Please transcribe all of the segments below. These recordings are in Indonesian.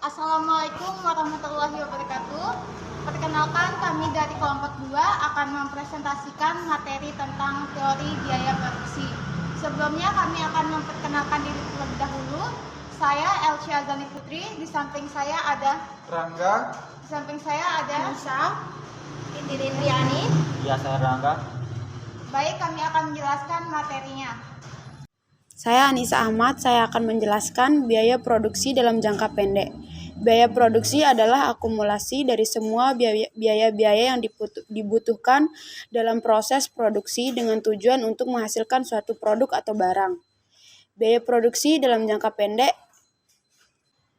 Assalamualaikum warahmatullahi wabarakatuh. Perkenalkan, kami dari kelompok 2 akan mempresentasikan materi tentang teori biaya produksi. Sebelumnya kami akan memperkenalkan diri terlebih dahulu. Saya Elsya Azani Putri, di samping saya ada Rangga, di samping saya ada Nisa, Indri Triani. ya saya Rangga. Baik, kami akan menjelaskan materinya. Saya Anissa Ahmad, saya akan menjelaskan biaya produksi dalam jangka pendek. Biaya produksi adalah akumulasi dari semua biaya-biaya yang dibutuhkan dalam proses produksi dengan tujuan untuk menghasilkan suatu produk atau barang. Biaya produksi dalam jangka pendek.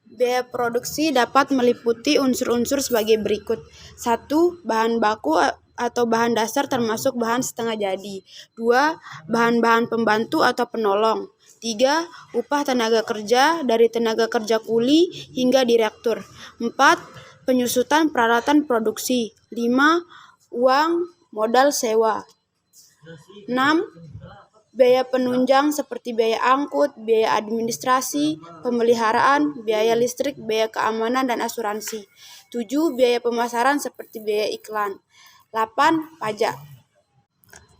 Biaya produksi dapat meliputi unsur-unsur sebagai berikut. 1. Bahan baku atau bahan dasar termasuk bahan setengah jadi. 2. Bahan-bahan pembantu atau penolong. 3. Upah tenaga kerja dari tenaga kerja kuli hingga direktur. 4. Penyusutan peralatan produksi. 5. Uang modal sewa. 6. Biaya penunjang seperti biaya angkut, biaya administrasi, pemeliharaan, biaya listrik, biaya keamanan dan asuransi. 7. Biaya pemasaran seperti biaya iklan. 8. Pajak.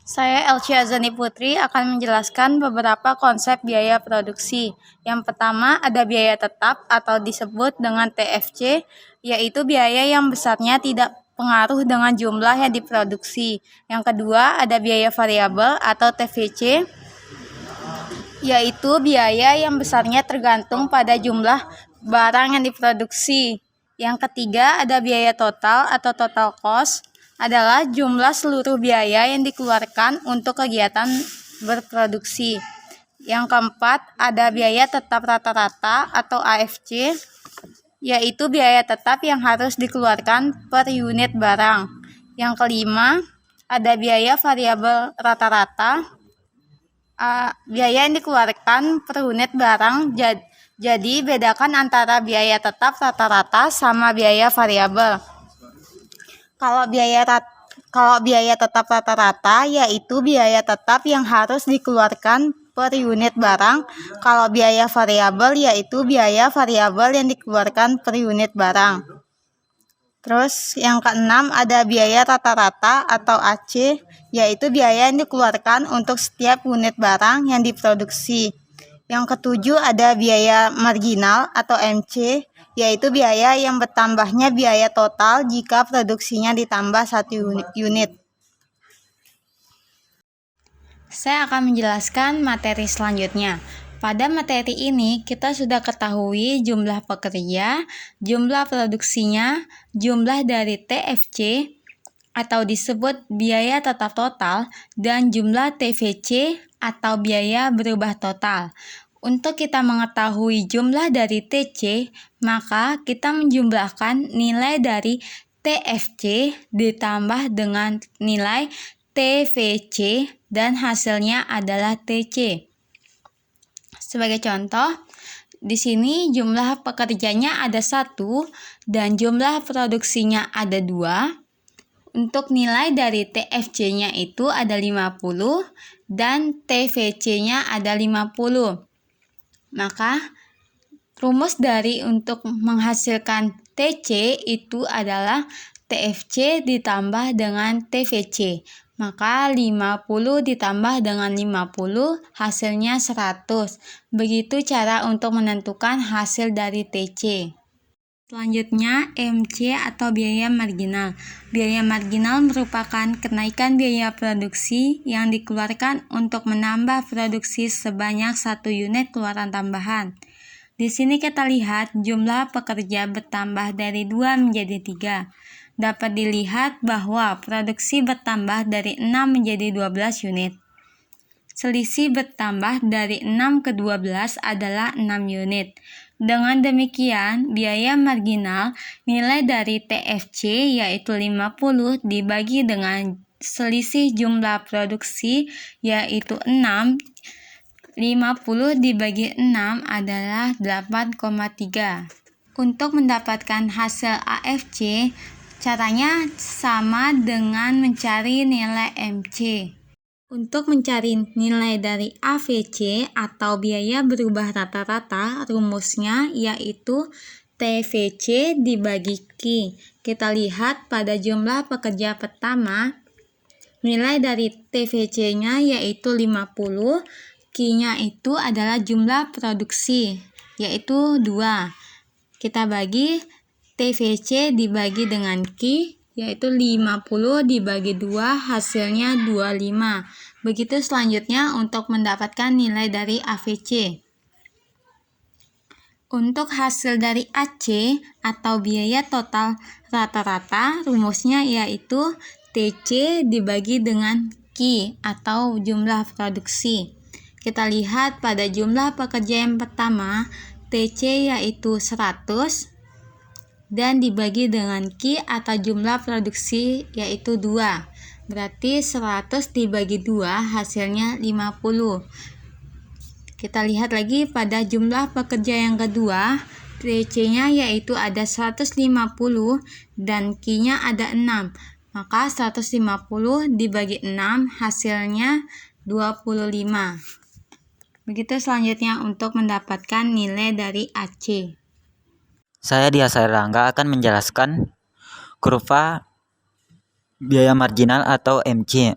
Saya Elsya Azani Putri akan menjelaskan beberapa konsep biaya produksi. Yang pertama ada biaya tetap atau disebut dengan TFC, yaitu biaya yang besarnya tidak pengaruh dengan jumlah yang diproduksi. Yang kedua ada biaya variabel atau TVC, yaitu biaya yang besarnya tergantung pada jumlah barang yang diproduksi. Yang ketiga ada biaya total atau total cost, adalah jumlah seluruh biaya yang dikeluarkan untuk kegiatan berproduksi. Yang keempat ada biaya tetap rata-rata atau AFC, yaitu biaya tetap yang harus dikeluarkan per unit barang. Yang kelima ada biaya variabel rata-rata, biaya yang dikeluarkan per unit barang. Jadi bedakan antara biaya tetap rata-rata sama biaya variabel. Kalau biaya tetap rata-rata yaitu biaya tetap yang harus dikeluarkan per unit barang. Kalau biaya variabel yaitu biaya variabel yang dikeluarkan per unit barang. Terus yang keenam ada biaya rata-rata atau AC, yaitu biaya yang dikeluarkan untuk setiap unit barang yang diproduksi. Yang ketujuh ada biaya marginal atau MC, yaitu biaya yang bertambahnya biaya total jika produksinya ditambah 1 unit. Saya akan menjelaskan materi selanjutnya. Pada materi ini kita sudah ketahui jumlah pekerja, jumlah produksinya, jumlah dari TFC atau disebut biaya tetap total, dan jumlah TVC atau biaya berubah total. Untuk kita mengetahui jumlah dari TC, maka kita menjumlahkan nilai dari TFC ditambah dengan nilai TVC dan hasilnya adalah TC. Sebagai contoh, di sini jumlah pekerjanya ada 1 dan jumlah produksinya ada 2. Untuk nilai dari TFC-nya itu ada 50 dan TVC-nya ada 50. Maka rumus dari untuk menghasilkan TC itu adalah TFC ditambah dengan TVC. Maka 50 ditambah dengan 50 hasilnya 100. Begitu cara untuk menentukan hasil dari TC. Selanjutnya, MC atau biaya marginal. Biaya marginal merupakan kenaikan biaya produksi yang dikeluarkan untuk menambah produksi sebanyak 1 unit keluaran tambahan. Di sini kita lihat jumlah pekerja bertambah dari 2 menjadi 3. Dapat dilihat bahwa produksi bertambah dari 6 menjadi 12 unit. Selisih bertambah dari 6 ke 12 adalah 6 unit. Dengan demikian, biaya marginal nilai dari TFC yaitu 50 dibagi dengan selisih jumlah produksi yaitu 6. 50 dibagi 6 adalah 8,3. Untuk mendapatkan hasil AFC, caranya sama dengan mencari nilai MC. Untuk mencari nilai dari AVC atau biaya berubah rata-rata, rumusnya yaitu TVC dibagi Q. Kita lihat pada jumlah pekerja pertama, nilai dari TVC-nya yaitu 50, Q-nya itu adalah jumlah produksi, yaitu 2. Kita bagi TVC dibagi dengan Q, yaitu 50 dibagi 2, hasilnya 25. Begitu selanjutnya untuk mendapatkan nilai dari AVC. Untuk hasil dari AC atau biaya total rata-rata, rumusnya yaitu TC dibagi dengan Q atau jumlah produksi. Kita lihat pada jumlah pekerja yang pertama, TC yaitu 100 dan dibagi dengan Q atau jumlah produksi yaitu 2. Berarti 100 dibagi 2 hasilnya 50. Kita lihat lagi pada jumlah pekerja yang kedua, TC-nya yaitu ada 150 dan Q-nya ada 6. Maka 150 dibagi 6 hasilnya 25. Begitu selanjutnya untuk mendapatkan nilai dari AC. Saya Dias Rangga akan menjelaskan kurva biaya marginal atau MC.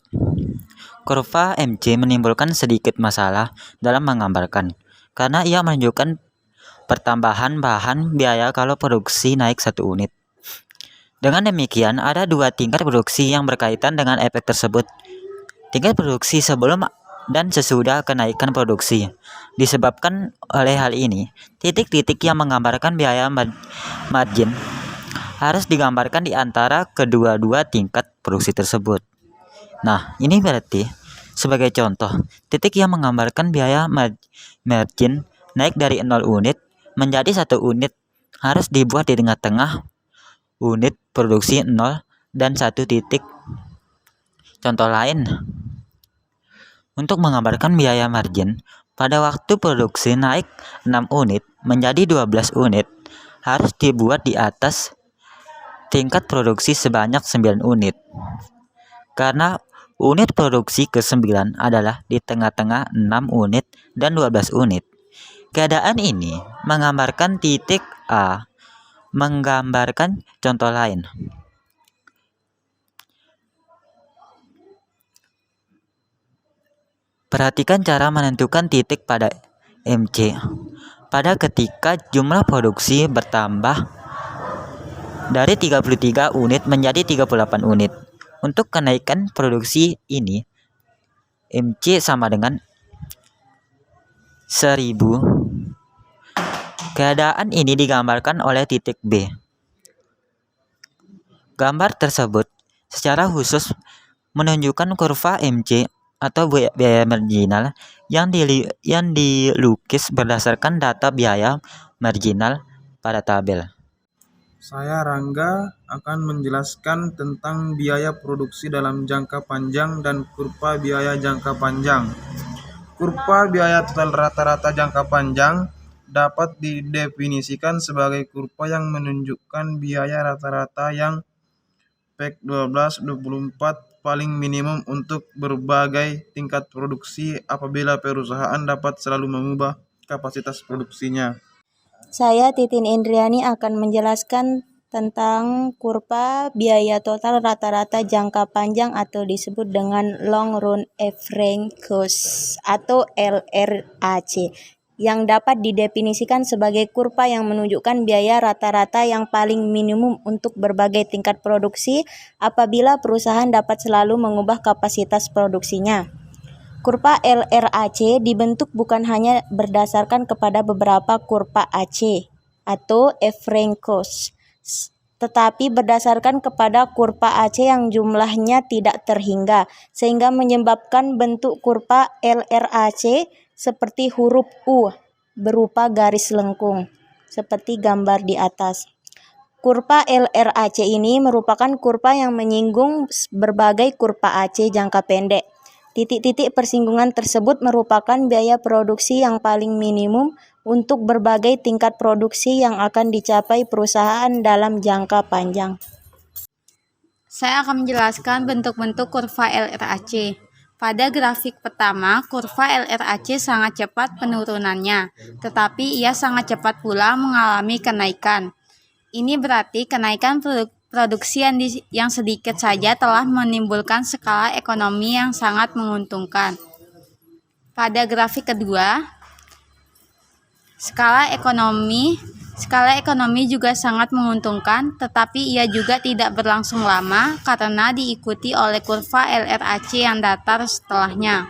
Kurva MC menimbulkan sedikit masalah dalam menggambarkan, karena ia menunjukkan pertambahan bahan biaya kalau produksi naik 1 unit. Dengan demikian, ada 2 tingkat produksi yang berkaitan dengan efek tersebut. Tingkat produksi sebelum dan sesudah kenaikan produksi. Disebabkan oleh hal ini, titik-titik yang menggambarkan biaya margin harus digambarkan di antara kedua-dua tingkat produksi tersebut. Nah, ini berarti sebagai contoh, titik yang menggambarkan biaya margin naik dari 0 unit menjadi 1 unit harus dibuat di tengah-tengah unit produksi 0 dan 1 titik. Contoh lain, untuk menggambarkan biaya margin pada waktu produksi naik 6 unit menjadi 12 unit harus dibuat di atas tingkat produksi sebanyak 9 unit. Karena unit produksi ke-9 adalah di tengah-tengah 6 unit dan 12 unit. Keadaan ini menggambarkan titik A. Menggambarkan contoh lain. Perhatikan cara menentukan titik pada MC. Pada ketika jumlah produksi bertambah dari 33 unit menjadi 38 unit. Untuk kenaikan produksi ini, MC sama dengan 1000. Keadaan ini digambarkan oleh titik B. Gambar tersebut secara khusus menunjukkan kurva MC atau biaya marginal yang dilukis berdasarkan data biaya marginal pada tabel. Saya Rangga akan menjelaskan tentang biaya produksi dalam jangka panjang dan kurva biaya jangka panjang. Kurva biaya total rata-rata jangka panjang dapat didefinisikan sebagai kurva yang menunjukkan biaya rata-rata yang PEK 12-24 paling minimum untuk berbagai tingkat produksi apabila perusahaan dapat selalu mengubah kapasitas produksinya. Saya Titin Indriani akan menjelaskan tentang kurva biaya total rata-rata jangka panjang atau disebut dengan Long Run Average Cost atau LRAC, yang dapat didefinisikan sebagai kurva yang menunjukkan biaya rata-rata yang paling minimum untuk berbagai tingkat produksi apabila perusahaan dapat selalu mengubah kapasitas produksinya. Kurva LRAC dibentuk bukan hanya berdasarkan kepada beberapa kurva AC atau average cost, tetapi berdasarkan kepada kurva AC yang jumlahnya tidak terhingga, sehingga menyebabkan bentuk kurva LRAC seperti huruf U berupa garis lengkung, seperti gambar di atas. Kurva LRAC ini merupakan kurva yang menyinggung berbagai kurva AC jangka pendek. Titik-titik persinggungan tersebut merupakan biaya produksi yang paling minimum untuk berbagai tingkat produksi yang akan dicapai perusahaan dalam jangka panjang. Saya akan menjelaskan bentuk-bentuk kurva LRAC. Pada grafik pertama, kurva LRAC sangat cepat penurunannya, tetapi ia sangat cepat pula mengalami kenaikan. Ini berarti kenaikan produksi yang sedikit saja telah menimbulkan skala ekonomi yang sangat menguntungkan. Pada grafik kedua, skala ekonomi juga sangat menguntungkan, tetapi ia juga tidak berlangsung lama karena diikuti oleh kurva LRAC yang datar setelahnya.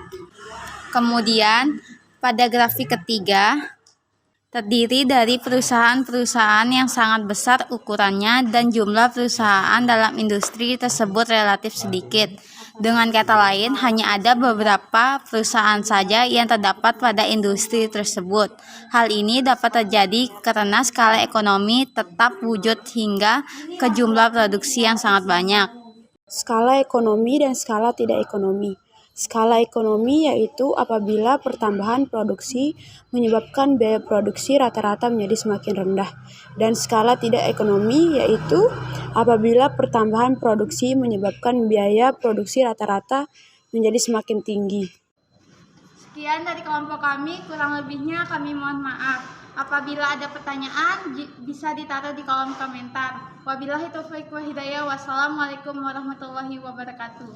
Kemudian, pada grafik ketiga, terdiri dari perusahaan-perusahaan yang sangat besar ukurannya dan jumlah perusahaan dalam industri tersebut relatif sedikit. Dengan kata lain, hanya ada beberapa perusahaan saja yang terdapat pada industri tersebut. Hal ini dapat terjadi karena skala ekonomi tetap wujud hingga ke jumlah produksi yang sangat banyak. Skala ekonomi dan skala tidak ekonomi. Skala ekonomi yaitu apabila pertambahan produksi menyebabkan biaya produksi rata-rata menjadi semakin rendah. Dan skala tidak ekonomi yaitu apabila pertambahan produksi menyebabkan biaya produksi rata-rata menjadi semakin tinggi. Sekian dari kelompok kami, kurang lebihnya kami mohon maaf. Apabila ada pertanyaan, bisa ditaruh di kolom komentar. Wabillahi taufiq wal hidayah. Wassalamualaikum warahmatullahi wabarakatuh.